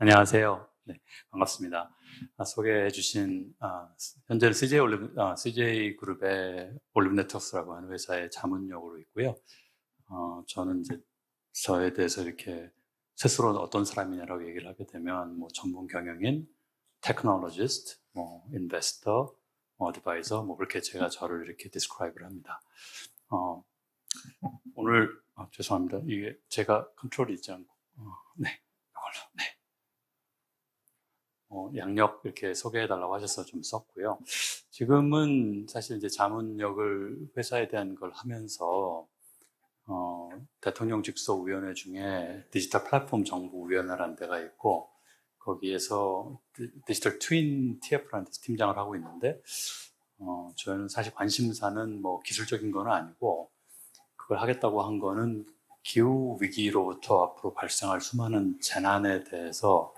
안녕하세요. 네, 반갑습니다. 소개해 주신, 현재는 CJ 그룹의 올림 네트워크스라고 하는 회사의 자문역으로 있고요. 저는 이제 저에 대해서 이렇게 스스로 어떤 사람이냐라고 얘기를 하게 되면, 전문 경영인, 테크놀로지스트, 인베스터, 어드바이저, 그렇게 제가 저를 이렇게 디스크라이브를 합니다. 오늘, 죄송합니다. 이게 제가 컨트롤이 있지 않고, 네, 이걸로, 네. 양력 이렇게 소개해달라고 하셔서 좀 썼고요. 지금은 사실 이제 자문역을 회사에 대한 걸 하면서, 대통령 직속위원회 중에 디지털 플랫폼 정보위원회라는 데가 있고, 거기에서 디지털 트윈 TF라는 데서 팀장을 하고 있는데, 저는 사실 관심사는 기술적인 건 아니고, 그걸 하겠다고 한 거는 기후 위기로부터 앞으로 발생할 수많은 재난에 대해서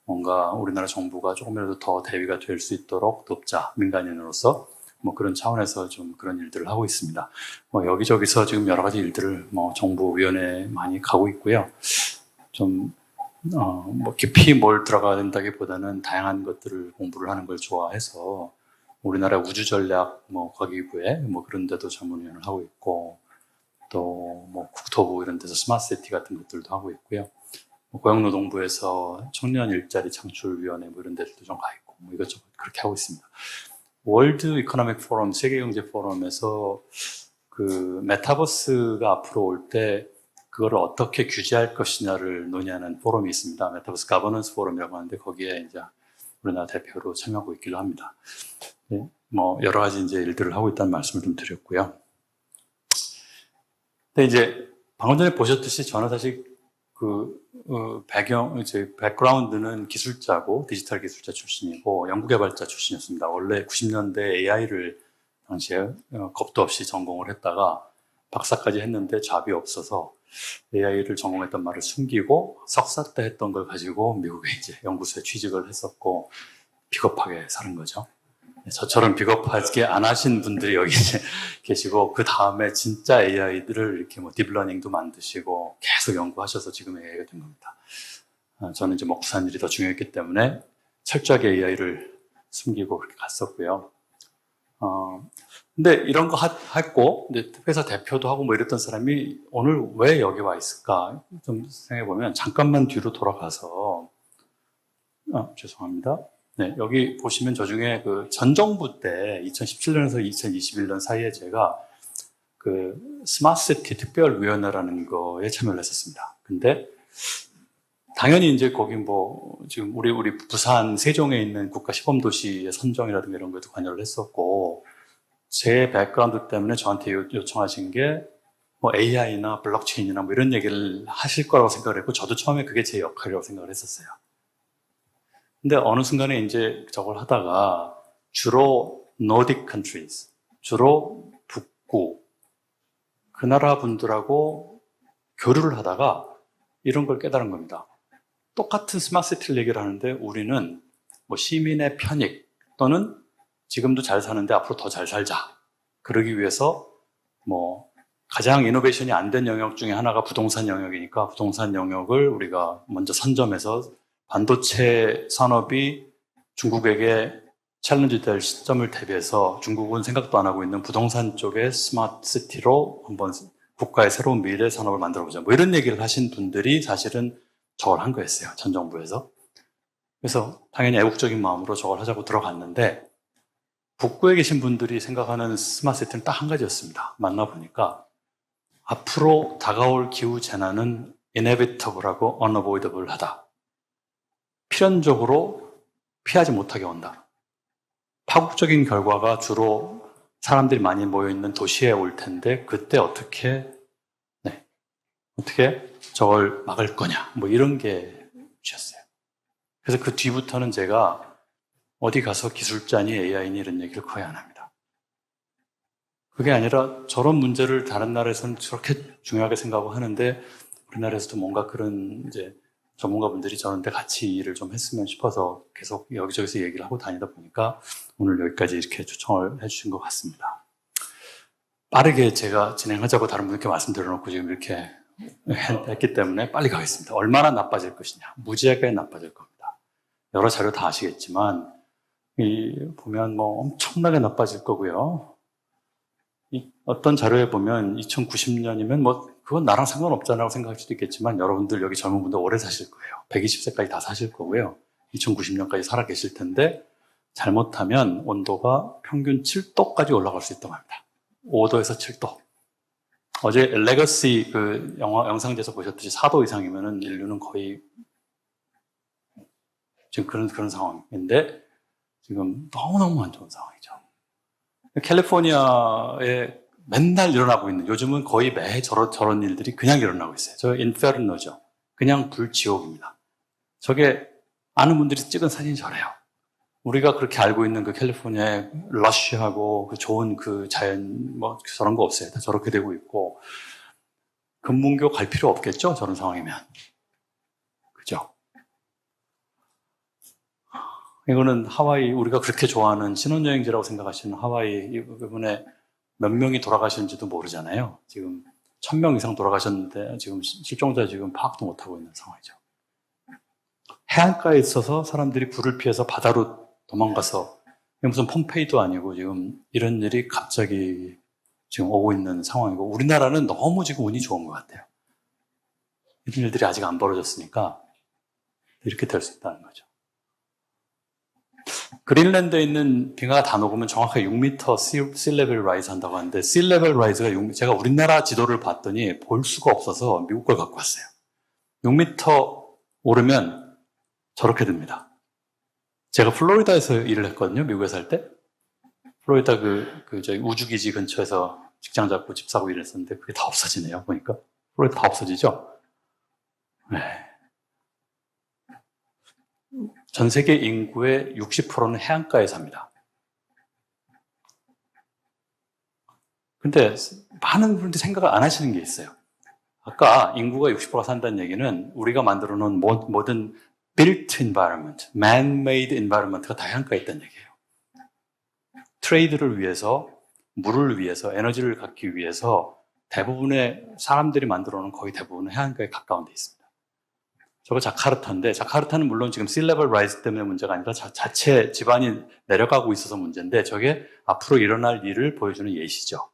뭔가 우리나라 정부가 조금이라도 더 대비가 될 수 있도록 돕자, 민간인으로서 그런 차원에서 좀 그런 일들을 하고 있습니다. 여기저기서 지금 여러 가지 일들을 정부위원회에 많이 가고 있고요. 좀 깊이 뭘 들어가야 된다기보다는 다양한 것들을 공부를 하는 걸 좋아해서 우리나라 우주 전략 과기부에 그런 데도 자문위원을 하고 있고, 또 국토부 이런 데서 스마트시티 같은 것들도 하고 있고요. 고용노동부에서 청년 일자리 창출위원회 이런 데들도 좀 가 있고 이것저것 그렇게 하고 있습니다. 월드 이코노믹 포럼, 세계경제 포럼에서 그 메타버스가 앞으로 올 때 그거를 어떻게 규제할 것이냐를 논의하는 포럼이 있습니다. 메타버스 가버넌스 포럼이라고 하는데 거기에 이제 우리나라 대표로 참여하고 있기도 합니다. 네, 여러 가지 이제 일들을 하고 있다는 말씀을 좀 드렸고요. 근데 이제 방금 전에 보셨듯이 저는 사실 백그라운드는 기술자고 디지털 기술자 출신이고 연구개발자 출신이었습니다. 원래 90년대 AI를 당시에 겁도 없이 전공을 했다가 박사까지 했는데 잡이 없어서 AI를 전공했던 말을 숨기고 석사 때 했던 걸 가지고 미국에 이제 연구소에 취직을 했었고 비겁하게 사는 거죠. 저처럼 비겁하게 안 하신 분들이 여기 이제 계시고, 그 다음에 진짜 AI들을 이렇게 딥러닝도 만드시고 계속 연구하셔서 지금 AI가 된 겁니다. 저는 이제 먹고 사는 일이 더 중요했기 때문에 철저하게 AI를 숨기고 그렇게 갔었고요. 근데 이런 거 했고, 회사 대표도 하고 이랬던 사람이 오늘 왜 여기 와 있을까? 좀 생각해보면, 잠깐만 뒤로 돌아가서, 죄송합니다. 네, 여기 보시면 저 중에 전 정부 때 2017년에서 2021년 사이에 제가 스마트시티 특별위원회라는 거에 참여를 했었습니다. 근데 당연히 이제 거기 지금 우리 부산 세종에 있는 국가 시범도시의 선정이라든가 이런 것도 관여를 했었고, 제 백그라운드 때문에 저한테 요청하신 게 AI나 블록체인이나 이런 얘기를 하실 거라고 생각을 했고, 저도 처음에 그게 제 역할이라고 생각을 했었어요. 근데 어느 순간에 이제 저걸 하다가 주로 Nordic countries, 주로 북구, 그 나라 분들하고 교류를 하다가 이런 걸 깨달은 겁니다. 똑같은 스마트시티를 얘기를 하는데 우리는 시민의 편익 또는 지금도 잘 사는데 앞으로 더 잘 살자. 그러기 위해서 가장 이노베이션이 안 된 영역 중에 하나가 부동산 영역이니까 부동산 영역을 우리가 먼저 선점해서 반도체 산업이 중국에게 챌린지 될 시점을 대비해서 중국은 생각도 안 하고 있는 부동산 쪽의 스마트 시티로 한번 국가의 새로운 미래 산업을 만들어보자. 이런 얘기를 하신 분들이 사실은 저걸 한 거였어요. 전 정부에서. 그래서 당연히 애국적인 마음으로 저걸 하자고 들어갔는데 북구에 계신 분들이 생각하는 스마트 시티는 딱 한 가지였습니다. 만나보니까 앞으로 다가올 기후 재난은 inevitable하고 unavoidable하다. 필연적으로 피하지 못하게 온다. 파국적인 결과가 주로 사람들이 많이 모여있는 도시에 올 텐데 그때 어떻게 저걸 막을 거냐 이런 게 주셨어요. 그래서 그 뒤부터는 제가 어디 가서 기술자니 AI니 이런 얘기를 거의 안 합니다. 그게 아니라 저런 문제를 다른 나라에서는 저렇게 중요하게 생각하고 하는데 우리나라에서도 뭔가 그런 이제 전문가분들이 저런데 같이 일을 좀 했으면 싶어서 계속 여기저기서 얘기를 하고 다니다 보니까 오늘 여기까지 이렇게 초청을 해주신 것 같습니다. 빠르게 제가 진행하자고 다른 분께 말씀드려놓고 지금 이렇게 했기 때문에 빨리 가겠습니다. 얼마나 나빠질 것이냐. 무지하게 나빠질 겁니다. 여러 자료 다 아시겠지만 보면 뭐 엄청나게 나빠질 거고요. 어떤 자료에 보면 2090년이면 뭐 그건 나랑 상관없잖아라고 생각할 수도 있겠지만 여러분들 여기 젊은 분들 오래 사실 거예요. 120세까지 다 사실 거고요. 2090년까지 살아 계실 텐데 잘못하면 온도가 평균 7도까지 올라갈 수 있다고 합니다. 5도에서 7도. 어제 레거시 그 영상제에서 보셨듯이 4도 이상이면은 인류는 거의 지금 그런 상황인데 지금 너무너무 안 좋은 상황이죠. 캘리포니아에 맨날 일어나고 있는, 요즘은 거의 매 저런 일들이 그냥 일어나고 있어요. 저 인페르노죠. 그냥 불지옥입니다. 저게 아는 분들이 찍은 사진이 저래요. 우리가 그렇게 알고 있는 그 캘리포니아의 러쉬하고 그 좋은 그 자연 뭐 저런 거 없어요. 다 저렇게 되고 있고 금문교 갈 필요 없겠죠? 저런 상황이면. 그죠? 이거는 하와이, 우리가 그렇게 좋아하는 신혼여행지라고 생각하시는 하와이, 이번에 몇 명이 돌아가셨는지도 모르잖아요. 지금 1000명 이상 돌아가셨는데 지금 실종자 지금 파악도 못하고 있는 상황이죠. 해안가에 있어서 사람들이 불을 피해서 바다로 도망가서, 무슨 폼페이도 아니고 지금 이런 일이 갑자기 지금 오고 있는 상황이고, 우리나라는 너무 지금 운이 좋은 것 같아요. 이런 일들이 아직 안 벌어졌으니까 이렇게 될 수 있다는 거죠. 그린랜드에 있는 빙하가 다 녹으면 정확하게 6m sea level rise 한다고 하는데, sea level rise가 제가 우리나라 지도를 봤더니 볼 수가 없어서 미국 걸 갖고 왔어요. 6m 오르면 저렇게 됩니다. 제가 플로리다에서 일을 했거든요. 미국에 살 때. 플로리다 저희 우주기지 근처에서 직장 잡고 집 사고 일했었는데 그게 다 없어지네요. 보니까. 플로리다 다 없어지죠? 네. 전 세계 인구의 60%는 해안가에 삽니다. 근데 많은 분들이 생각을 안 하시는 게 있어요. 아까 인구가 60%가 산다는 얘기는 우리가 만들어 놓은 모든 built environment, man-made environment가 다 해안가에 있다는 얘기예요. 트레이드를 위해서, 물을 위해서, 에너지를 갖기 위해서 대부분의 사람들이 만들어 놓은 거의 대부분은 해안가에 가까운 데 있습니다. 저거 자카르타인데, 자카르타는 물론 지금 sea level rise 때문에 문제가 아니라 자체 지반이 내려가고 있어서 문제인데, 저게 앞으로 일어날 일을 보여주는 예시죠.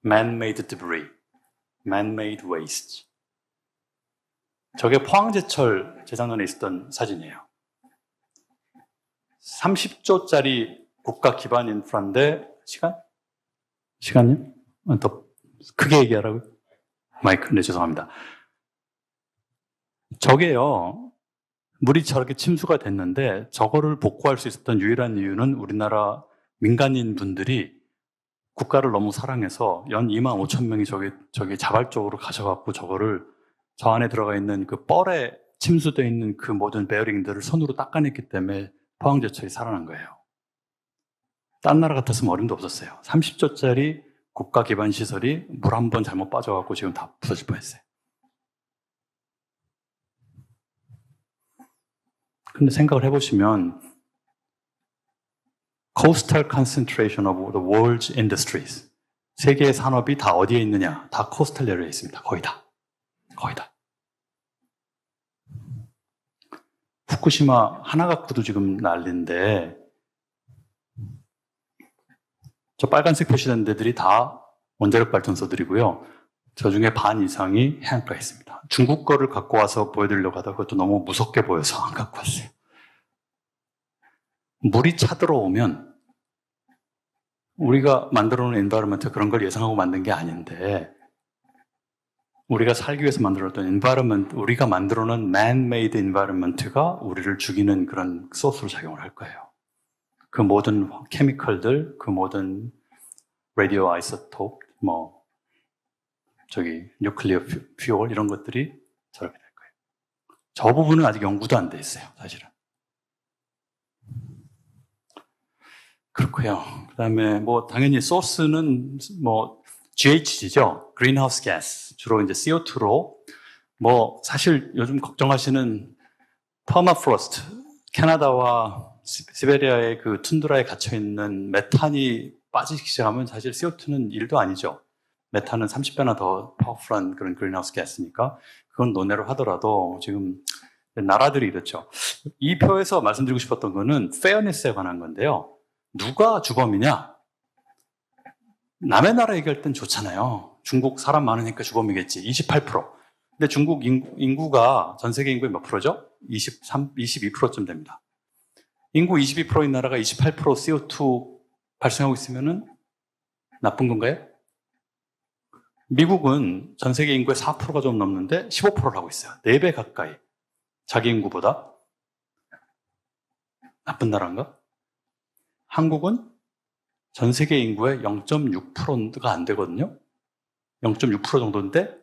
Man-made debris, man-made waste. 저게 포항제철 재작년에 있었던 사진이에요. 30조짜리 국가 기반 인프라인데, 시간이요? 더 크게 얘기하라고요? 마이크, 네, 죄송합니다. 저게요, 물이 저렇게 침수가 됐는데, 저거를 복구할 수 있었던 유일한 이유는 우리나라 민간인 분들이 국가를 너무 사랑해서 연 25,000명이 저기 자발적으로 가셔갖고 저거를 저 안에 들어가 있는 그 뻘에 침수되어 있는 그 모든 베어링들을 손으로 닦아냈기 때문에 포항제철이 살아난 거예요. 딴 나라 같았으면 어림도 없었어요. 30조짜리 국가 기반 시설이 물 한 번 잘못 빠져갖고 지금 다 부서질 뻔했어요. 근데 생각을 해보시면 coastal concentration of the world's industries, 세계의 산업이 다 어디에 있느냐? 다 코스탈 에리어에 있습니다. 거의 다. 후쿠시마 하나 갖고도 지금 난리인데, 저 빨간색 표시된 데들이 다 원자력 발전소들이고요. 저 중에 반 이상이 해안가에 있습니다. 중국 거를 갖고 와서 보여드리려고 하다가 그것도 너무 무섭게 보여서 안 갖고 왔어요. 물이 차들어오면 우리가 만들어 놓은 엔바이러먼트, 그런 걸 예상하고 만든 게 아닌데, 우리가 살기 위해서 만들었던 environment, 우리가 만들어 놓은 man-made environment가 우리를 죽이는 그런 소스로 작용을 할 거예요. 그 모든 케미컬들, 그 모든 라디오 아이소톱, 뉴클리어 퓨얼 이런 것들이 저렇게 될 거예요. 저 부분은 아직 연구도 안 돼 있어요, 사실은. 그렇고요. 그다음에 당연히 소스는 GHG죠. greenhouse gas. 주로 이제 CO2로, 사실 요즘 걱정하시는 퍼마프로스트, 캐나다와 시베리아의 그 툰드라에 갇혀있는 메탄이 빠지기 시작하면 사실 CO2는 일도 아니죠. 메탄은 30배나 더 파워풀한 그런 그린하우스 가스니까 그건 논외로 하더라도 지금 나라들이 이렇죠. 이 표에서 말씀드리고 싶었던 거는 페어니스에 관한 건데요. 누가 주범이냐? 남의 나라 얘기할 땐 좋잖아요. 중국 사람 많으니까 주범이겠지. 28%. 근데 중국 인구가 전 세계 인구의 몇 프로죠? 22%쯤 됩니다. 인구 22%인 나라가 28% CO2 발생하고 있으면은 나쁜 건가요? 미국은 전 세계 인구의 4%가 좀 넘는데 15%를 하고 있어요. 4배 가까이. 자기 인구보다. 나쁜 나라인가? 한국은 전 세계 인구의 0.6%가 안 되거든요. 0.6% 정도인데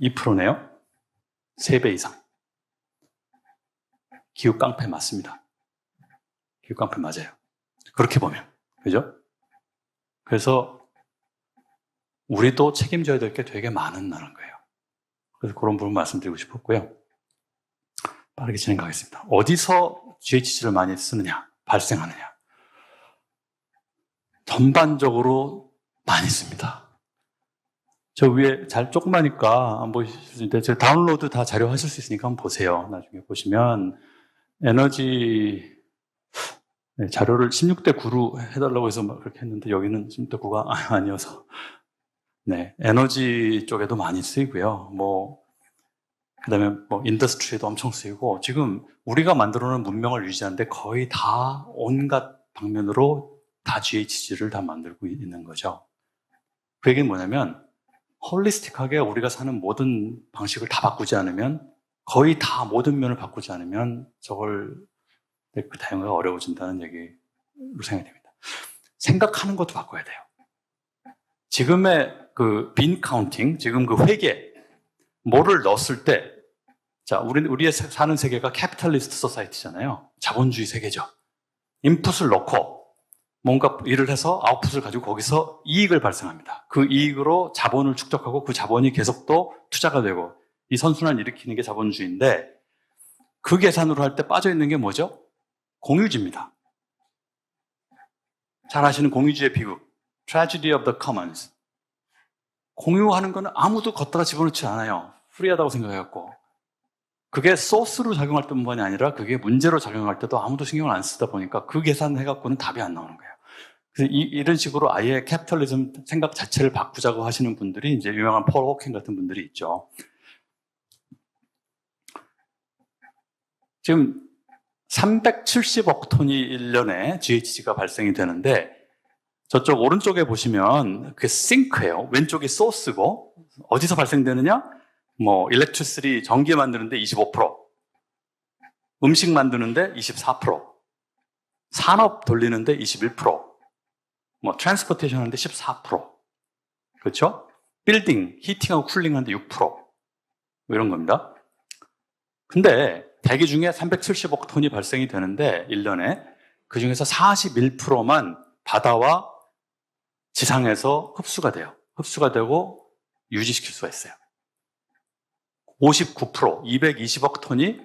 2%네요. 3배 이상. 기후 깡패 맞습니다. 기후 깡패 맞아요. 그렇게 보면. 그죠? 그래서 우리도 책임져야 될 게 되게 많은 나라인 거예요. 그래서 그런 부분 말씀드리고 싶었고요. 빠르게 진행하겠습니다. 어디서 GHG를 많이 쓰느냐, 발생하느냐. 전반적으로 많이 씁니다. 저 위에 조그마니까 안 보이시는데, 저 다운로드 다 자료 하실 수 있으니까 한번 보세요. 나중에 보시면, 에너지, 네, 자료를 16대 9로 해달라고 해서 막 그렇게 했는데, 여기는 16대 9가 아니어서. 네, 에너지 쪽에도 많이 쓰이고요. 그다음에 인더스트리에도 엄청 쓰이고, 지금 우리가 만들어 놓은 문명을 유지하는데 거의 다 온갖 방면으로 다 GHG를 다 만들고 있는 거죠. 그 얘기는 뭐냐면, 홀리스틱하게 우리가 사는 모든 방식을 다 바꾸지 않으면, 거의 다 모든 면을 바꾸지 않으면 저걸 그 다양화가 어려워진다는 얘기로 생각이 됩니다. 생각하는 것도 바꿔야 돼요. 지금의 그 빈 카운팅, 지금 그 회계, 뭐를 넣었을 때, 자, 우리의 사는 세계가 캐피탈리스트 소사이티잖아요. 자본주의 세계죠. 인풋을 넣고 뭔가 일을 해서 아웃풋을 가지고 거기서 이익을 발생합니다. 그 이익으로 자본을 축적하고 그 자본이 계속 또 투자가 되고 이 선순환을 일으키는 게 자본주의인데 그 계산으로 할 때 빠져 있는 게 뭐죠? 공유주입니다. 잘 아시는 공유주의 비극. Tragedy of the Commons. 공유하는 거는 아무도 걷다가 집어넣지 않아요. 프리하다고 생각해갖고. 그게 소스로 작용할 때뿐만이 아니라 그게 문제로 작용할 때도 아무도 신경을 안 쓰다 보니까 그 계산해갖고는 답이 안 나오는 거예요. 그래서 이런 식으로 아예 캐피탈리즘 생각 자체를 바꾸자고 하시는 분들이 이제 유명한 폴 호킹 같은 분들이 있죠. 지금 370억 톤이 1년에 GHG가 발생이 되는데 저쪽 오른쪽에 보시면 그게 싱크예요. 왼쪽이 소스고 어디서 발생되느냐? 일렉트리시티 전기 만드는데 25%, 음식 만드는데 24%, 산업 돌리는데 21%, 트랜스포테이션 하는데 14%. 그렇죠? 빌딩, 히팅하고 쿨링 하는데 6%. 이런 겁니다. 근데 대기 중에 370억 톤이 발생이 되는데 1년에 그 중에서 41%만 바다와 지상에서 흡수가 돼요. 흡수가 되고 유지시킬 수가 있어요. 59%, 220억 톤이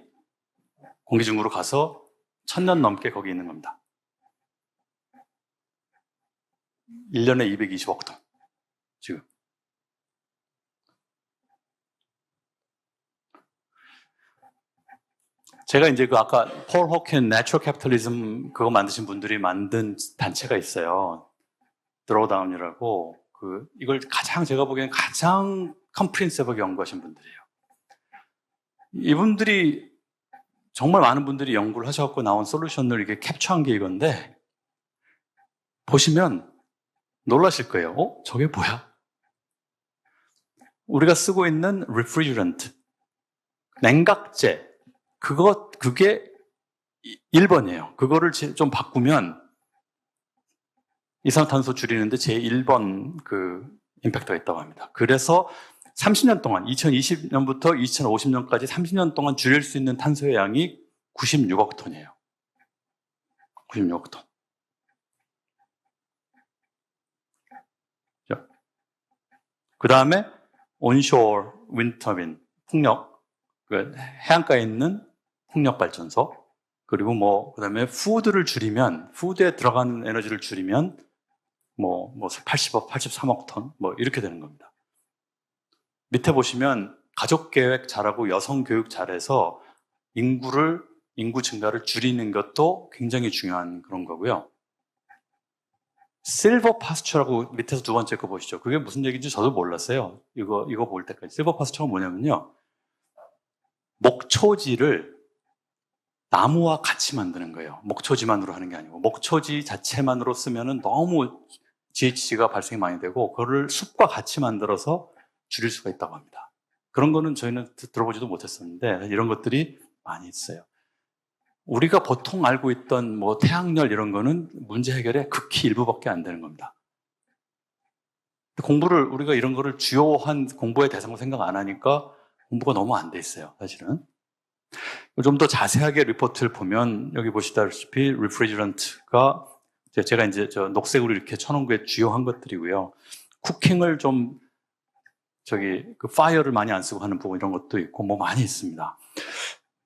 공기 중으로 가서 1000년 넘게 거기 있는 겁니다. 1년에 220억 톤. 지금. 제가 이제 아까 폴 호켄 내추럴 캐피탈리즘 그거 만드신 분들이 만든 단체가 있어요. 드로우다운이라고. 이걸 제가 보기에는 가장 컴프리hen시브하게 연구하신 분들이에요. 이분들이 정말 많은 분들이 연구를 하셔갖고 나온 솔루션을 이게 캡처한 게 이건데 보시면 놀라실 거예요. 저게 뭐야? 우리가 쓰고 있는 refrigerant, 냉각제, 그게 1번이에요. 그거를 좀 바꾸면 이산화탄소 줄이는데 제 1번 임팩트가 있다고 합니다. 그래서 30년 동안, 2020년부터 2050년까지 30년 동안 줄일 수 있는 탄소의 양이 96억 톤이에요. 96억 톤. 그 다음에 온쇼어 윈터빈, 풍력, 해안가에 있는 풍력 발전소, 그리고 그 다음에 푸드에 들어가는 에너지를 줄이면 뭐 80억, 83억 톤, 뭐 이렇게 되는 겁니다. 밑에 보시면 가족 계획 잘하고 여성 교육 잘해서 인구 증가를 줄이는 것도 굉장히 중요한 그런 거고요. 실버 파스처라고 밑에서 두 번째 거 보시죠. 그게 무슨 얘기인지 저도 몰랐어요. 이거 볼 때까지. 실버 파스처가 뭐냐면요. 목초지를 나무와 같이 만드는 거예요. 목초지만으로 하는 게 아니고. 목초지 자체만으로 쓰면은 너무 GHG가 발생이 많이 되고, 그거를 숲과 같이 만들어서 줄일 수가 있다고 합니다. 그런 거는 저희는 들어보지도 못했었는데, 이런 것들이 많이 있어요. 우리가 보통 알고 있던 뭐 태양열 이런 거는 문제 해결에 극히 일부밖에 안 되는 겁니다. 우리가 이런 거를 주요한 공부의 대상으로 생각 안 하니까 공부가 너무 안 돼 있어요, 사실은. 좀 더 자세하게 리포트를 보면, 여기 보시다시피, 리프리저런트가, 제가 이제 녹색으로 이렇게 쳐놓은 게 주요한 것들이고요. 쿠킹을 좀, 그 파이어를 많이 안 쓰고 하는 부분 이런 것도 있고, 뭐 많이 있습니다.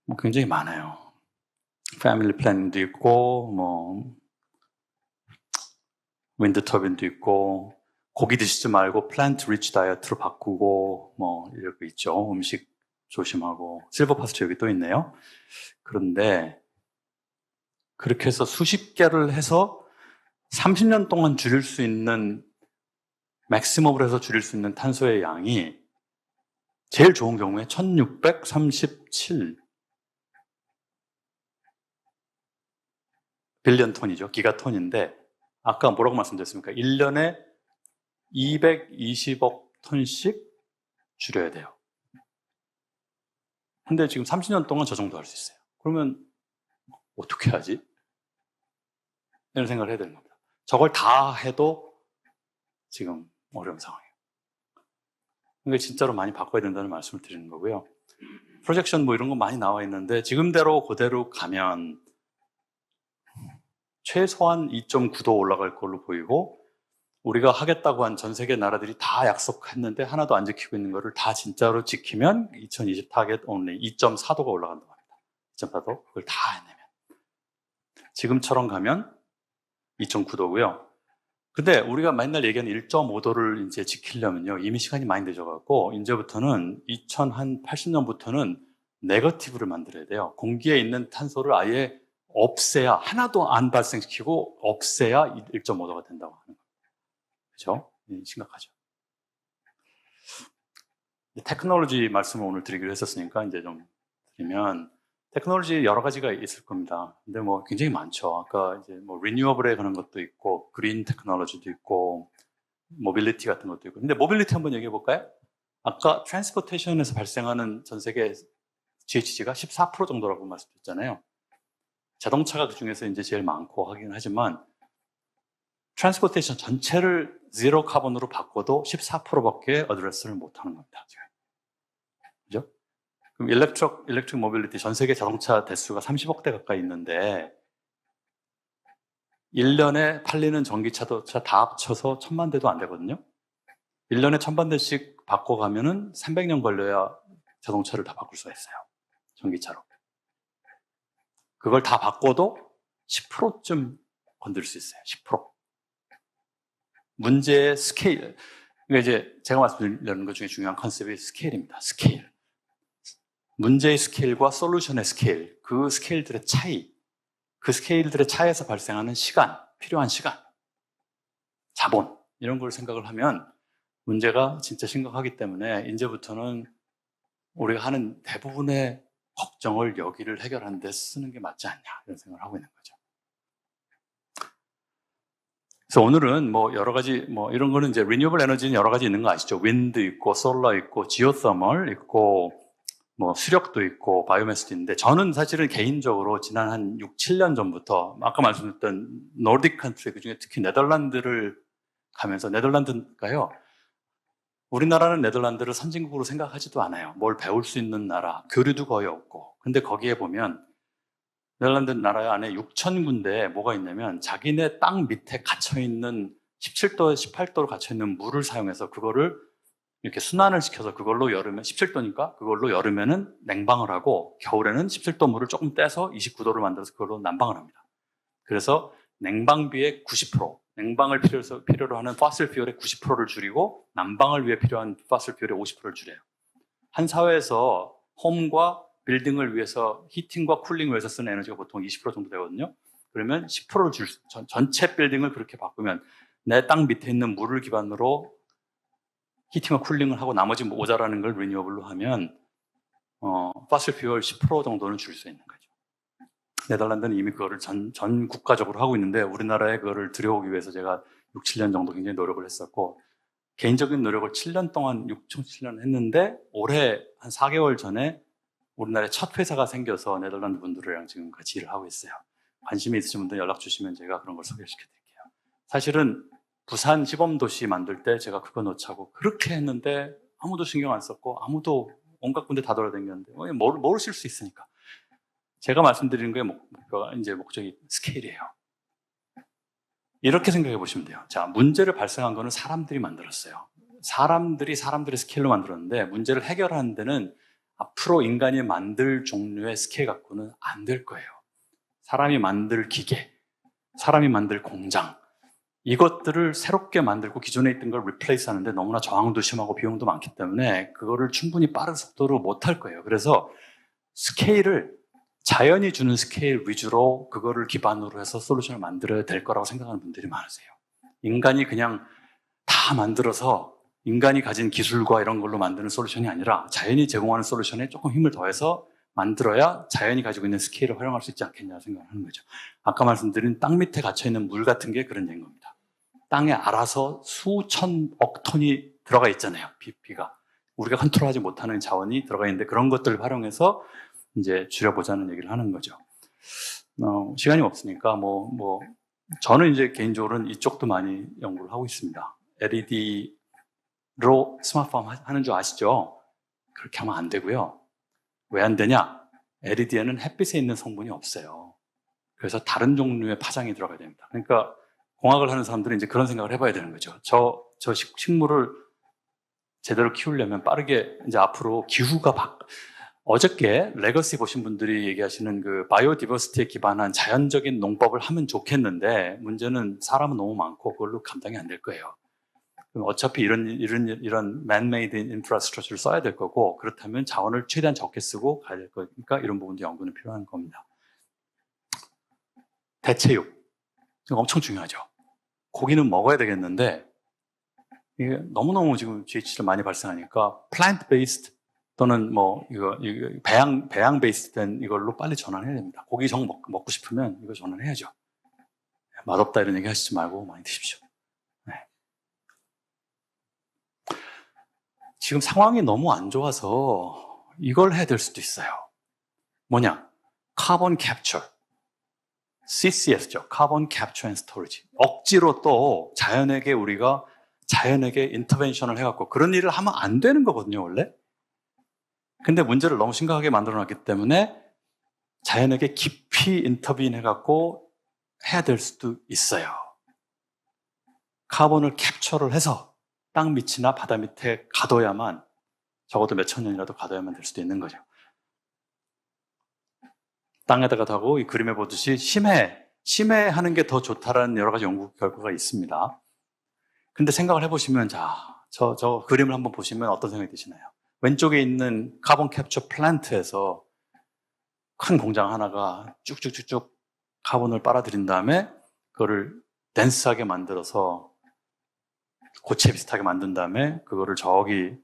뭐 굉장히 많아요. 패밀리 플래닝도 있고, 뭐, 윈드 터빈도 있고, 고기 드시지 말고 플랜트 리치 다이어트로 바꾸고, 뭐, 이렇게 있죠. 음식 조심하고. 실버 파스처 여기 또 있네요. 그런데, 그렇게 해서 수십 개를 해서 30년 동안 줄일 수 있는, 맥시멈으로 해서 줄일 수 있는 탄소의 양이 제일 좋은 경우에 1637 빌리언 톤이죠. 기가톤인데, 아까 뭐라고 말씀드렸습니까? 1년에 220억 톤씩 줄여야 돼요. 근데 지금 30년 동안 저 정도 할 수 있어요. 그러면 어떻게 하지? 이런 생각을 해야 되는 겁니다. 저걸 다 해도 지금 어려운 상황이에요. 그러니까 진짜로 많이 바꿔야 된다는 말씀을 드리는 거고요. 프로젝션 뭐 이런 거 많이 나와 있는데, 지금대로 그대로 가면 최소한 2.9도 올라갈 걸로 보이고, 우리가 하겠다고 한 전 세계 나라들이 다 약속했는데 하나도 안 지키고 있는 거를 다 진짜로 지키면 2020 타겟 only 2.4도가 올라간다고 합니다. 2.4도? 그걸 다 해내면. 지금처럼 가면 2.9도고요. 근데 우리가 맨날 얘기하는 1.5도를 이제 지키려면요, 이미 시간이 많이 늦어갖고, 이제부터는 2080년부터는 네거티브를 만들어야 돼요. 공기에 있는 탄소를 아예 없애야, 하나도 안 발생시키고 없애야 1.5도가 된다고 하는 거예요. 그렇죠? 심각하죠. 테크놀로지 말씀을 오늘 드리기로 했었으니까 이제 좀 드리면, 테크놀로지 여러 가지가 있을 겁니다. 근데 뭐 굉장히 많죠. 아까 이제 뭐 리뉴어블에 관한 것도 있고, 그린 테크놀로지도 있고, 모빌리티 같은 것도 있고. 근데 모빌리티 한번 얘기해 볼까요? 아까 트랜스포테이션에서 발생하는 전 세계 GHG가 14% 정도라고 말씀드렸잖아요. 자동차가 그 중에서 이제 제일 많고 하긴 하지만, 트랜스포테이션 전체를 제로 카본으로 바꿔도 14%밖에 어드레스를 못 하는 겁니다, 지금. 그죠? 그럼 일렉트릭 모빌리티, 전 세계 자동차 대수가 30억 대 가까이 있는데, 1년에 팔리는 전기차도 다 합쳐서 1000만 대도 안 되거든요? 1년에 1000만 대씩 바꿔가면은 300년 걸려야 자동차를 다 바꿀 수가 있어요. 전기차로. 그걸 다 바꿔도 10%쯤 건들 수 있어요. 10%. 문제의 스케일. 그러니까 이제 제가 말씀드리는 것 중에 중요한 컨셉이 스케일입니다. 스케일. 문제의 스케일과 솔루션의 스케일. 그 스케일들의 차이. 그 스케일들의 차이에서 발생하는 시간, 필요한 시간, 자본, 이런 걸 생각을 하면 문제가 진짜 심각하기 때문에 이제부터는 우리가 하는 대부분의 걱정을 여기를 해결하는 데 쓰는 게 맞지 않냐, 이런 생각을 하고 있는 거죠. 그래서 오늘은 뭐 여러 가지, 뭐 이런 거는 이제 리뉴어블 에너지는 여러 가지 있는 거 아시죠? 윈드 있고, 솔라 있고, 지오서멀 있고, 뭐 수력도 있고, 바이오매스도 있는데, 저는 사실은 개인적으로 지난 한 6, 7년 전부터 아까 말씀드렸던 노르딕 컨트리, 그중에 특히 네덜란드를 가면서, 네덜란드가요, 우리나라는 네덜란드를 선진국으로 생각하지도 않아요. 뭘 배울 수 있는 나라, 교류도 거의 없고. 근데 거기에 보면 네덜란드 나라 안에 6,000군데에 뭐가 있냐면, 자기네 땅 밑에 갇혀있는 17도, 18도로 갇혀있는 물을 사용해서 그거를 이렇게 순환을 시켜서 그걸로 여름에 17도니까 그걸로 여름에는 냉방을 하고, 겨울에는 17도 물을 조금 떼서 29도를 만들어서 그걸로 난방을 합니다. 그래서 냉방비의 90%, 냉방을 필요로 하는 파슬 퓨얼의 90%를 줄이고 난방을 위해 필요한 파슬 퓨얼의 50%를 줄여요. 한 사회에서 홈과 빌딩을 위해서 히팅과 쿨링을 위해서 쓰는 에너지가 보통 20% 정도 되거든요. 그러면 10%를 전체 빌딩을 그렇게 바꾸면 내 땅 밑에 있는 물을 기반으로 히팅과 쿨링을 하고 나머지 모자라는 걸 리뉴어블로 하면 파슬 퓨얼 10% 정도는 줄 수 있는 거죠. 네덜란드는 이미 그거를 전 국가적으로 하고 있는데 우리나라에 그거를 들여오기 위해서 제가 6, 7년 정도 굉장히 노력을 했었고 개인적인 노력을 7년 동안 7년 했는데 올해 한 4개월 전에 우리나라에 첫 회사가 생겨서 네덜란드 분들이랑 지금 같이 일을 하고 있어요. 관심이 있으신 분들 연락 주시면 제가 그런 걸 소개시켜 드릴게요. 사실은 부산 시범도시 만들 때 제가 그거 놓자고 그렇게 했는데 아무도 신경 안 썼고 아무도 온갖 군데 다 돌아다녔는데 모르실 수 있으니까. 제가 말씀드리는 거에 목적이 스케일이에요. 이렇게 생각해 보시면 돼요. 자, 문제를 발생한 거는 사람들이 만들었어요. 사람들의 스케일로 만들었는데 문제를 해결하는 데는 앞으로 인간이 만들 종류의 스케일 갖고는 안 될 거예요. 사람이 만들 기계, 사람이 만들 공장, 이것들을 새롭게 만들고 기존에 있던 걸 리플레이스 하는데 너무나 저항도 심하고 비용도 많기 때문에 그거를 충분히 빠른 속도로 못 할 거예요. 그래서 스케일을 자연이 주는 스케일 위주로 그거를 기반으로 해서 솔루션을 만들어야 될 거라고 생각하는 분들이 많으세요. 인간이 그냥 다 만들어서 인간이 가진 기술과 이런 걸로 만드는 솔루션이 아니라 자연이 제공하는 솔루션에 조금 힘을 더해서 만들어야 자연이 가지고 있는 스케일을 활용할 수 있지 않겠냐 생각하는 거죠. 아까 말씀드린 땅 밑에 갇혀있는 물 같은 게 그런 얘기인 겁니다. 땅에 알아서 수천억 톤이 들어가 있잖아요. 비가. 우리가 컨트롤하지 못하는 자원이 들어가 있는데 그런 것들을 활용해서 이제 줄여보자는 얘기를 하는 거죠. 시간이 없으니까 저는 이제 개인적으로는 이쪽도 많이 연구를 하고 있습니다. LED로 스마트폰 하는 줄 아시죠? 그렇게 하면 안 되고요. 왜 안 되냐? LED에는 햇빛에 있는 성분이 없어요. 그래서 다른 종류의 파장이 들어가야 됩니다. 그러니까 공학을 하는 사람들은 이제 그런 생각을 해봐야 되는 거죠. 저 식물을 제대로 키우려면 빠르게 이제 앞으로 기후가 어저께 레거시 보신 분들이 얘기하시는 그 바이오디버시티에 기반한 자연적인 농법을 하면 좋겠는데 문제는 사람은 너무 많고 그걸로 감당이 안 될 거예요. 그럼 어차피 이런 man-made infrastructure를 써야 될 거고 그렇다면 자원을 최대한 적게 쓰고 가야 될 거니까 이런 부분도 연구는 필요한 겁니다. 대체육. 이거 엄청 중요하죠. 고기는 먹어야 되겠는데 이게 너무너무 지금 GH를 많이 발생하니까 plant-based 또는 이거 배양 베이스 된 이걸로 빨리 전환해야 됩니다. 고기 정 먹고 싶으면 이거 전환해야죠. 맛없다 이런 얘기 하시지 말고 많이 드십시오. 네. 지금 상황이 너무 안 좋아서 이걸 해야 될 수도 있어요. 뭐냐? 카본 캡처. CCS죠. 카본 캡처 앤 스토리지. 억지로 또 우리가 자연에게 인터벤션을 해갖고 그런 일을 하면 안 되는 거거든요, 원래. 근데 문제를 너무 심각하게 만들어놨기 때문에 자연에게 깊이 인터빈 해갖고 해야 될 수도 있어요. 카본을 캡처를 해서 땅 밑이나 바다 밑에 가둬야만 적어도 몇천 년이라도 가둬야만 될 수도 있는 거죠. 땅에다가 하고 이 그림에 보듯이 심해하는 게 더 좋다라는 여러 가지 연구 결과가 있습니다. 근데 생각을 해보시면 저 그림을 한번 보시면 어떤 생각이 드시나요? 왼쪽에 있는 카본 캡처 플랜트에서 큰 공장 하나가 쭉쭉쭉쭉 카본을 빨아들인 다음에 그거를 덴스하게 만들어서 고체 비슷하게 만든 다음에 그거를 저기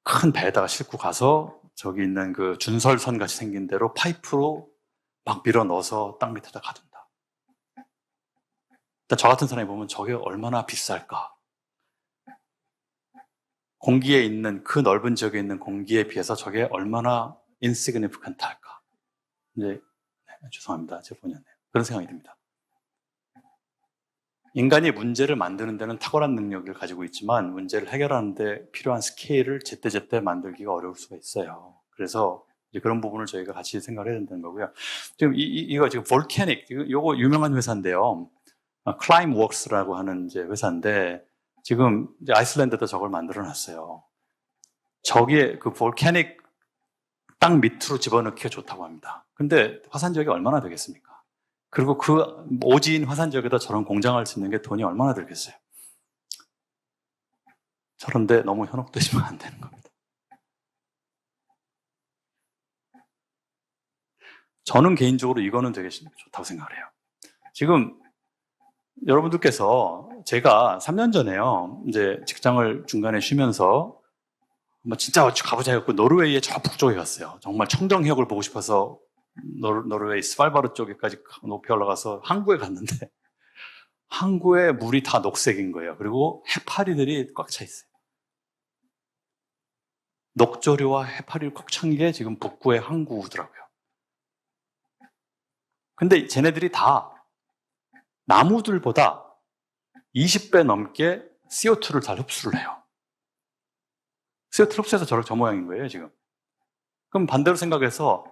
큰 배에다가 싣고 가서 저기 있는 그 준설선 같이 생긴 대로 파이프로 막 밀어 넣어서 땅 밑에다 가둔다. 저 같은 사람이 보면 저게 얼마나 비쌀까? 공기에 있는 그 넓은 지역에 있는 공기에 비해서 저게 얼마나 insignificant 할까? 이제 죄송합니다. 제가 본의 아니에요. 그런 생각이 듭니다. 인간이 문제를 만드는 데는 탁월한 능력을 가지고 있지만 문제를 해결하는 데 필요한 스케일을 제때제때 만들기가 어려울 수가 있어요. 그래서 이제 그런 부분을 저희가 같이 생각을 해야 된다는 거고요. 지금 이거 지금 볼케닉, 이거 유명한 회사인데요. 클라임웍스라고 하는 이제 회사인데 지금 이제 아이슬란드에다 저걸 만들어 놨어요. 저기에 그 볼케닉 땅 밑으로 집어넣기가 좋다고 합니다. 근데 화산 지역이 얼마나 되겠습니까? 그리고 그 오지인 화산 지역에다 저런 공장을 짓는 게 돈이 얼마나 들겠어요. 저런데 너무 현혹되시면 안 되는 겁니다. 저는 개인적으로 이거는 되게 좋다고 생각을 해요. 지금 여러분들께서 제가 3년 전에요, 이제 직장을 중간에 쉬면서 진짜 가보자 해갖고 노르웨이의 저 북쪽에 갔어요. 정말 청정해역을 보고 싶어서 노르웨이 스발바르 쪽에까지 높이 올라가서 항구에 갔는데 항구에 물이 다 녹색인 거예요. 그리고 해파리들이 꽉 차 있어요. 녹조류와 해파리를 꽉 찬 게 지금 북구의 항구더라고요. 근데 쟤네들이 다 나무들보다 20배 넘게 CO2를 잘 흡수를 해요. CO2를 흡수해서 저 모양인 거예요, 지금. 그럼 반대로 생각해서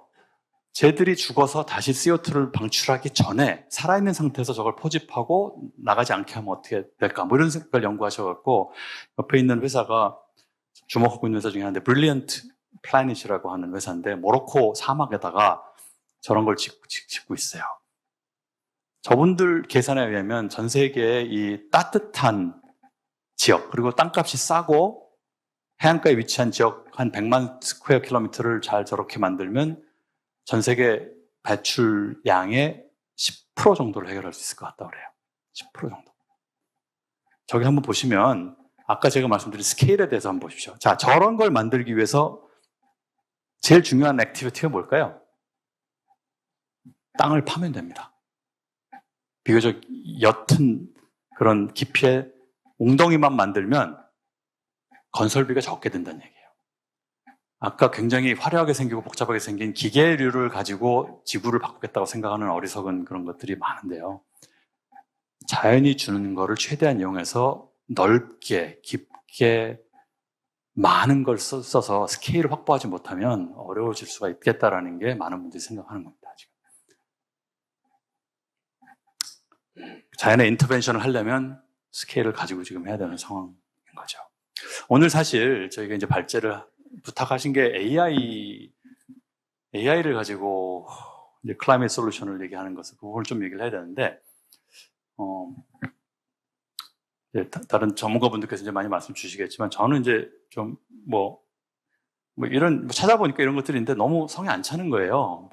쟤들이 죽어서 다시 CO2를 방출하기 전에 살아있는 상태에서 저걸 포집하고 나가지 않게 하면 어떻게 될까? 뭐 이런 생각을 연구하셔갖고 옆에 있는 회사가 주목하고 있는 회사 중에 하나인데 Brilliant Planet이라고 하는 회사인데 모로코 사막에다가 저런 걸 짓고 있어요. 저분들 계산에 의하면 전 세계의 이 따뜻한 지역 그리고 땅값이 싸고 해안가에 위치한 지역 한 100만 스퀘어 킬로미터를 잘 저렇게 만들면 전 세계 배출량의 10% 정도를 해결할 수 있을 것 같다고 그래요. 10% 정도. 저기 한번 보시면 아까 제가 말씀드린 스케일에 대해서 한번 보십시오. 자, 저런 걸 만들기 위해서 제일 중요한 액티비티가 뭘까요? 땅을 파면 됩니다. 비교적 옅은 그런 깊이의 웅덩이만 만들면 건설비가 적게 든다는 얘기예요. 아까 굉장히 화려하게 생기고 복잡하게 생긴 기계류를 가지고 지구를 바꾸겠다고 생각하는 어리석은 그런 것들이 많은데요. 자연이 주는 거를 최대한 이용해서 넓게, 깊게 많은 걸 써서 스케일을 확보하지 못하면 어려워질 수가 있겠다라는 게 많은 분들이 생각하는 겁니다. 지금. 자연의 인터벤션을 하려면 스케일을 가지고 지금 해야 되는 상황인 거죠. 오늘 사실 저희가 이제 발제를 부탁하신 게 AI를 가지고 이제 클라이밋 솔루션을 얘기하는 것을 그 부분을 좀 얘기를 해야 되는데, 다른 전문가분들께서 이제 많이 말씀 주시겠지만 저는 이제 좀 이런 찾아보니까 이런 것들이 있는데 너무 성에 안 차는 거예요.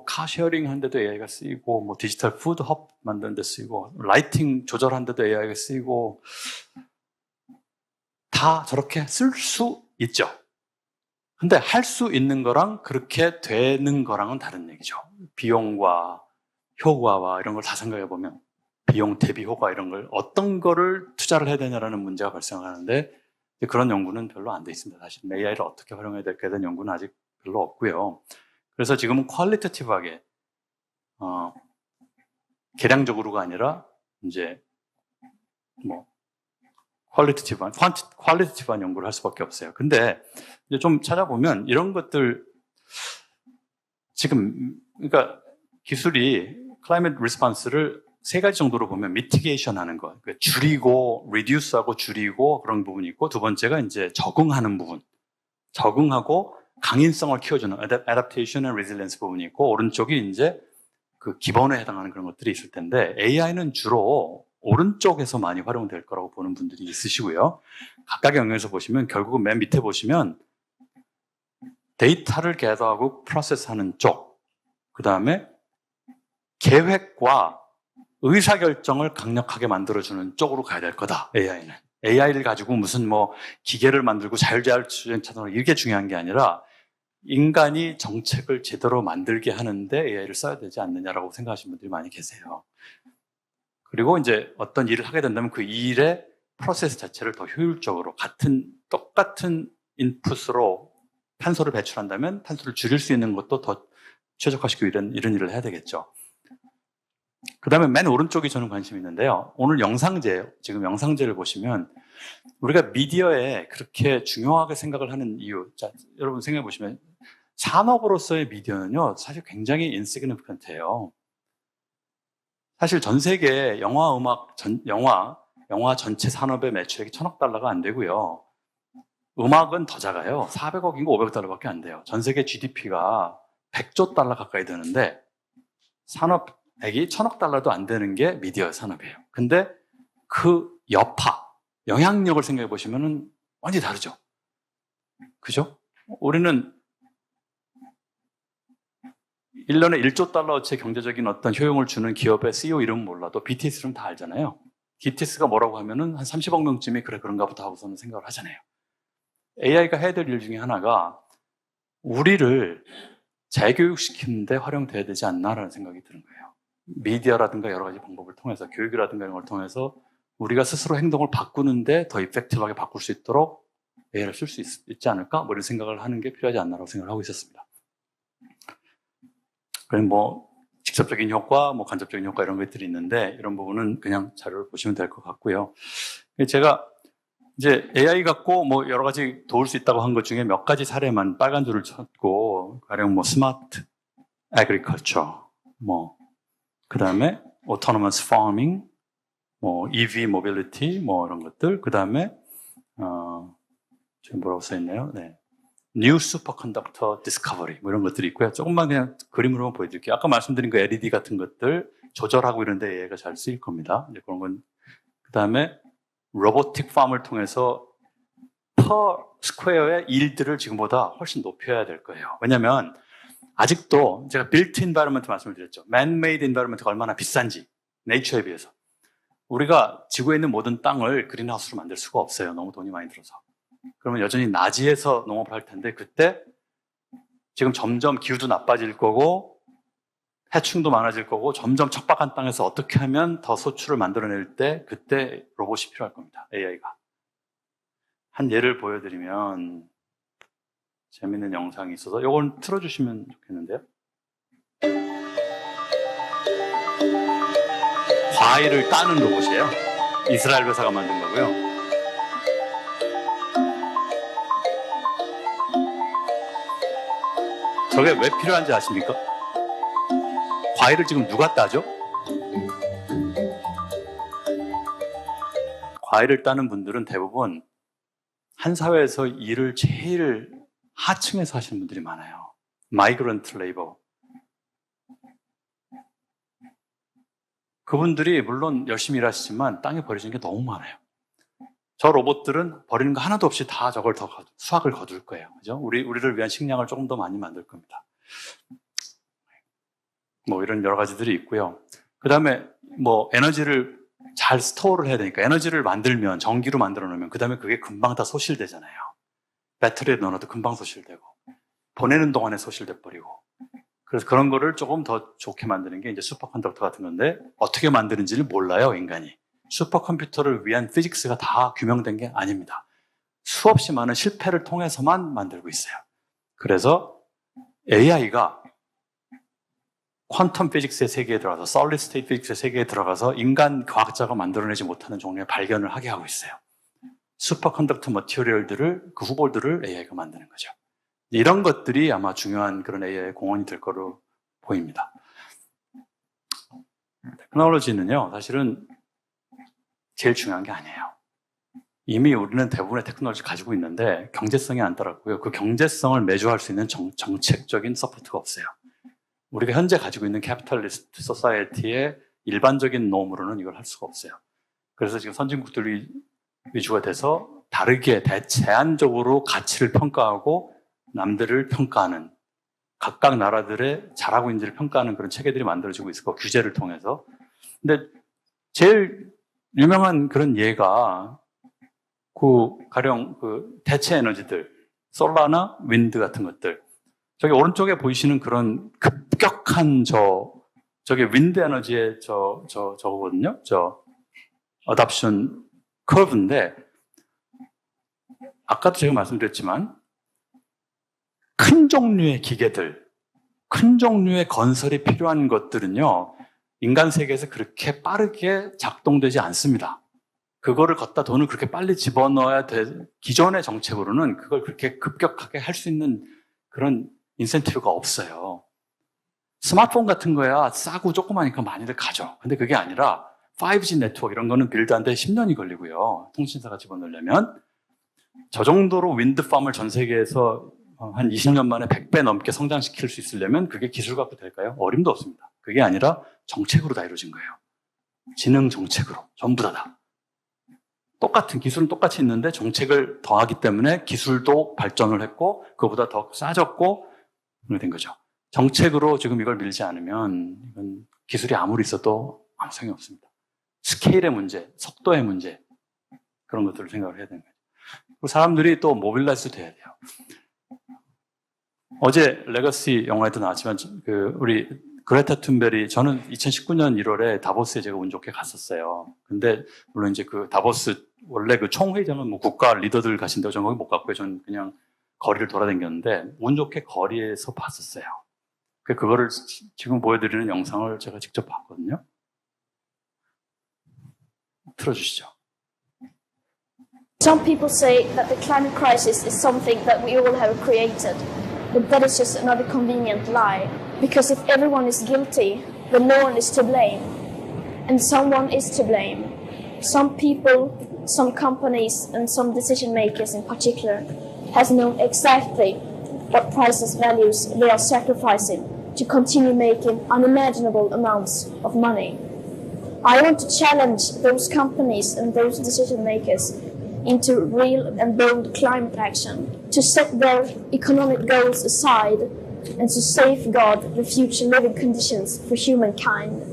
카쉐어링 하는데도 AI가 쓰이고, 디지털 푸드 헙 만드는 데 쓰이고, 라이팅 조절하는 데도 AI가 쓰이고, 다 저렇게 쓸 수 있죠. 근데 할 수 있는 거랑 그렇게 되는 거랑은 다른 얘기죠. 비용과 효과와 이런 걸 다 생각해 보면 비용 대비 효과 이런 걸 어떤 거를 투자를 해야 되냐라는 문제가 발생하는데 그런 연구는 별로 안 돼 있습니다. 사실 AI를 어떻게 활용해야 될까에 대한 연구는 아직 별로 없고요. 그래서 지금은 퀄리테티브하게 계량적으로가 아니라 이제 퀄리티티브한 연구를 할 수밖에 없어요. 근데 이제 좀 찾아보면 이런 것들 지금 그러니까 기술이 클라이밋 리스폰스를 세 가지 정도로 보면 미티게이션 하는 거, 그러니까 줄이고 리듀스하고 줄이고 그런 부분이 있고, 두 번째가 이제 적응하는 부분, 적응하고 강인성을 키워주는 adaptation and resilience 부분이 있고, 오른쪽이 이제 그 기본에 해당하는 그런 것들이 있을 텐데 AI는 주로 오른쪽에서 많이 활용될 거라고 보는 분들이 있으시고요. 각각의 영역에서 보시면 결국은 맨 밑에 보시면 데이터를 겟하고 프로세스하는 쪽, 그 다음에 계획과 의사결정을 강력하게 만들어주는 쪽으로 가야 될 거다, AI는. AI를 가지고 무슨 기계를 만들고 자율주행차도 이게 중요한 게 아니라 인간이 정책을 제대로 만들게 하는데 AI를 써야 되지 않느냐라고 생각하시는 분들이 많이 계세요. 그리고 이제 어떤 일을 하게 된다면 그 일의 프로세스 자체를 더 효율적으로 똑같은 인풋으로 탄소를 배출한다면 탄소를 줄일 수 있는 것도 더 최적화시키고 이런 일을 해야 되겠죠. 그 다음에 맨 오른쪽이 저는 관심이 있는데요. 오늘 지금 영상제를 보시면 우리가 미디어에 그렇게 중요하게 생각을 하는 이유, 자, 여러분 생각해 보시면 산업으로서의 미디어는요, 사실 굉장히 insignificant해요. 사실 전 세계 영화 전체 산업의 매출액이 $1,000억 안 되고요. 음악은 더 작아요. 400억인가 500억밖에 안 돼요. 전 세계 GDP가 $100조 가까이 되는데 산업 액이 1,000억 달러도 안 되는 게 미디어 산업이에요. 근데 그 여파, 영향력을 생각해 보시면은 완전히 다르죠. 그죠? 우리는 1년에 1조 달러어치 경제적인 어떤 효용을 주는 기업의 CEO 이름은 몰라도 BTS는 다 알잖아요. BTS가 뭐라고 하면은 한 30억 명쯤이 그래 그런가 보다 하고서는 생각을 하잖아요. AI가 해야 될 일 중에 하나가 우리를 재교육시키는 데 활용돼야 되지 않나라는 생각이 드는 거예요. 미디어라든가 여러 가지 방법을 통해서, 교육이라든가 이런 걸 통해서 우리가 스스로 행동을 바꾸는데 더 이펙티브하게 바꿀 수 있도록 AI를 쓸 수 있지 않을까? 뭐 이런 생각을 하는 게 필요하지 않나라고 생각을 하고 있었습니다. 그럼 뭐 직접적인 효과, 뭐 간접적인 효과 이런 것들이 있는데 이런 부분은 그냥 자료를 보시면 될 것 같고요. 제가 이제 AI 갖고 뭐 여러 가지 도울 수 있다고 한 것 중에 몇 가지 사례만 빨간 줄을 쳤고, 가령 뭐 스마트 애그리컬처, 뭐 그다음에 autonomous farming, 뭐 EV 모빌리티, 뭐 이런 것들, 그다음에 지금 뭐라고 써 있나요? 네. New Superconductor Discovery 뭐 이런 것들이 있고요. 조금만 그냥 그림으로만 보여드릴게요. 아까 말씀드린 그 LED 같은 것들 조절하고 이런 데 AI가 잘 쓰일 겁니다. 이제 그런 건. 그다음에 로보틱 팜을 통해서 per 스퀘어의 일들을 지금보다 훨씬 높여야 될 거예요. 왜냐하면 아직도 제가 built environment 말씀을 드렸죠. man-made environment가 얼마나 비싼지, 네이처에 비해서. 우리가 지구에 있는 모든 땅을 그린하우스로 만들 수가 없어요. 너무 돈이 많이 들어서. 그러면 여전히 나지에서 농업을 할 텐데, 그때 지금 점점 기후도 나빠질 거고 해충도 많아질 거고 점점 척박한 땅에서 어떻게 하면 더 소출을 만들어낼 때 그때 로봇이 필요할 겁니다. AI가. 한 예를 보여드리면 재밌는 영상이 있어서 이건 틀어주시면 좋겠는데요. 과일을 따는 로봇이에요. 이스라엘 회사가 만든 거고요. 저게 왜 필요한지 아십니까? 과일을 지금 누가 따죠? 과일을 따는 분들은 대부분 한 사회에서 일을 제일 하층에서 하시는 분들이 많아요. 마이그런트 레이버. 그분들이 물론 열심히 일하시지만 땅에 버리시는 게 너무 많아요. 저 로봇들은 버리는 거 하나도 없이 다 저걸 더 수확을 거둘 거예요. 그죠? 우리를 위한 식량을 조금 더 많이 만들 겁니다. 뭐 이런 여러 가지들이 있고요. 그 다음에 뭐 에너지를 잘 스토어를 해야 되니까 에너지를 만들면, 전기로 만들어 놓으면 그 다음에 그게 금방 다 소실되잖아요. 배터리에 넣어놔도 금방 소실되고 보내는 동안에 소실돼 버리고. 그래서 그런 거를 조금 더 좋게 만드는 게 이제 슈퍼컨덕터 같은 건데, 어떻게 만드는지를 몰라요, 인간이. 슈퍼컴퓨터를 위한 피직스가 다 규명된 게 아닙니다. 수없이 많은 실패를 통해서만 만들고 있어요. 그래서 AI가 퀀텀 피직스의 세계에 들어가서, 솔리드 스테이트 피직스의 세계에 들어가서 인간 과학자가 만들어내지 못하는 종류의 발견을 하게 하고 있어요. 슈퍼컨덕터 머티리얼들을, 그 후보들을 AI가 만드는 거죠. 이런 것들이 아마 중요한 그런 AI의 공헌이 될 거로 보입니다. 테크놀로지는요, 사실은 제일 중요한 게 아니에요. 이미 우리는 대부분의 테크놀로지 가지고 있는데 경제성이 안 따랐고요. 그 경제성을 매주할 수 있는 정책적인 서포트가 없어요. 우리가 현재 가지고 있는 캐피탈리스트 소사이어티의 일반적인 놈으로는 이걸 할 수가 없어요. 그래서 지금 선진국들 위주가 돼서 다르게 제한적으로 가치를 평가하고 남들을 평가하는, 각각 나라들의 잘하고 있는지를 평가하는 그런 체계들이 만들어지고 있을 거고, 규제를 통해서. 근데 제일 유명한 그런 예가 가령 대체 에너지들, 솔라나 윈드 같은 것들. 저기 오른쪽에 보이시는 그런 급격한 저게 윈드 에너지의 저거거든요. 어답션 커브인데, 아까도 제가 말씀드렸지만 큰 종류의 기계들, 큰 종류의 건설이 필요한 것들은요, 인간 세계에서 그렇게 빠르게 작동되지 않습니다. 그거를 갖다 돈을 그렇게 빨리 집어넣어야 돼. 기존의 정책으로는 그걸 그렇게 급격하게 할 수 있는 그런 인센티브가 없어요. 스마트폰 같은 거야 싸고 조그마니까 많이들 가죠. 근데 그게 아니라 5G 네트워크 이런 거는 빌드하는데 10년이 걸리고요. 통신사가 집어넣으려면. 저 정도로 윈드팜을 전 세계에서 한 20년 만에 100배 넘게 성장시킬 수 있으려면 그게 기술 갖고 될까요? 어림도 없습니다. 그게 아니라 정책으로 다 이루어진 거예요. 지능 정책으로. 전부 다. 똑같은 기술은 똑같이 있는데 정책을 더하기 때문에 기술도 발전을 했고 그거보다 더 싸졌고 그렇게 된 거죠. 정책으로 지금 이걸 밀지 않으면 이건 기술이 아무리 있어도 아무 소용이 없습니다. 스케일의 문제, 속도의 문제 그런 것들을 생각을 해야 되는 거죠. 그리고 사람들이 또 모빌라이즈 돼야 돼요. 어제 레거시 영화에도 나왔지만 우리 그레타 툰베리 저는 2019년 1월에 다보스에 제가 운 좋게 갔었어요. 근데 물론 이제 그 다보스 원래 그 총회장은 뭐 국가 리더들 가신다고 저는 거기 못 갔고요. 저는 그냥 거리를 돌아다녔는데 운 좋게 거리에서 봤었어요. 그거를 지금 보여드리는 영상을 제가 직접 봤거든요. 틀어주시죠. Some people say that the climate crisis is something that we all have created, but that is just another convenient lie. Because if everyone is guilty, then no one is to blame. And someone is to blame. Some people, some companies, and some decision makers in particular has known exactly what priceless values they are sacrificing to continue making unimaginable amounts of money. I want to challenge those companies and those decision makers into real and bold climate action, to set their economic goals aside and to safeguard the future living conditions for humankind.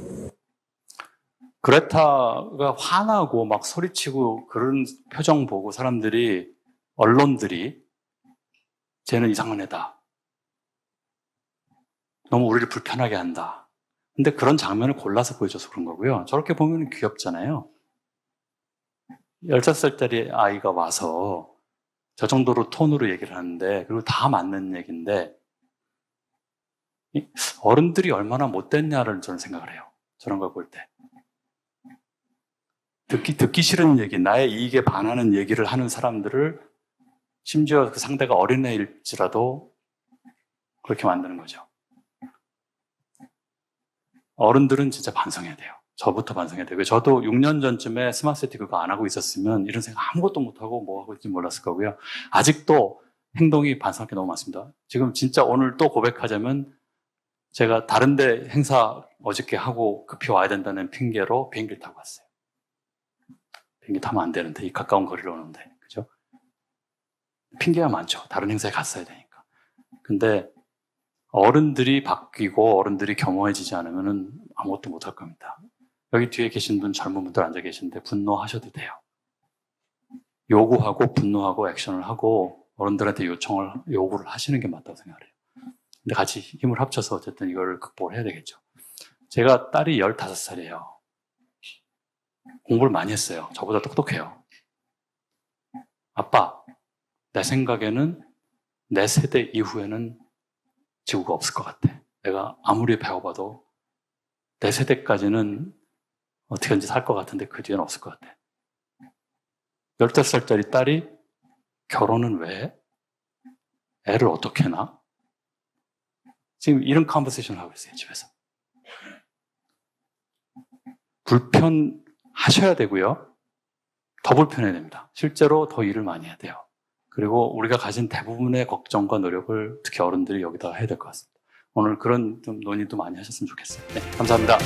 그레타가 화나고 막 소리치고 그런 표정 보고 사람들이, 언론들이 쟤는 이상한 애다. 너무 우리를 불편하게 한다. 근데 그런 장면을 골라서 보여줘서 그런 거고요. 저렇게 보면 귀엽잖아요. 15살짜리 아이가 와서 저 정도로 톤으로 얘기를 하는데, 그리고 다 맞는 얘기인데, 어른들이 얼마나 못됐냐를 저는 생각을 해요. 저런 걸 볼 때. 듣기 싫은 얘기, 나의 이익에 반하는 얘기를 하는 사람들을 심지어 그 상대가 어린애일지라도 그렇게 만드는 거죠. 어른들은 진짜 반성해야 돼요. 저부터 반성해야 돼요. 저도 6년 전쯤에 스마트시티 그거 안 하고 있었으면 이런 생각 아무것도 못하고 뭐 하고 있을지 몰랐을 거고요. 아직도 행동이 반성할 게 너무 많습니다. 지금 진짜 오늘 또 고백하자면 제가 다른 데 행사 어저께 하고 급히 와야 된다는 핑계로 비행기를 타고 왔어요. 비행기 타면 안 되는데, 이 가까운 거리를 오는데, 그죠? 핑계가 많죠. 다른 행사에 갔어야 되니까. 근데 어른들이 바뀌고 어른들이 겸허해지지 않으면 아무것도 못할 겁니다. 여기 뒤에 계신 분, 젊은 분들 앉아 계신데 분노하셔도 돼요. 요구하고 분노하고 액션을 하고 어른들한테 요구를 하시는 게 맞다고 생각해요. 근데 같이 힘을 합쳐서 어쨌든 이걸 극복을 해야 되겠죠. 제가 딸이 15살이에요. 공부를 많이 했어요. 저보다 똑똑해요. 아빠, 내 생각에는 내 세대 이후에는 지구가 없을 것 같아. 내가 아무리 배워봐도 내 세대까지는 어떻게든지 살 것 같은데 그 뒤에는 없을 것 같아. 15살짜리 딸이 결혼은 왜 해? 애를 어떻게 낳아? 지금 이런 컨버세이션을 하고 있어요, 집에서. 불편하셔야 되고요. 더 불편해야 됩니다. 실제로 더 일을 많이 해야 돼요. 그리고 우리가 가진 대부분의 걱정과 노력을 특히 어른들이 여기다 해야 될 것 같습니다. 오늘 그런 좀 논의도 많이 하셨으면 좋겠어요. 네, 감사합니다.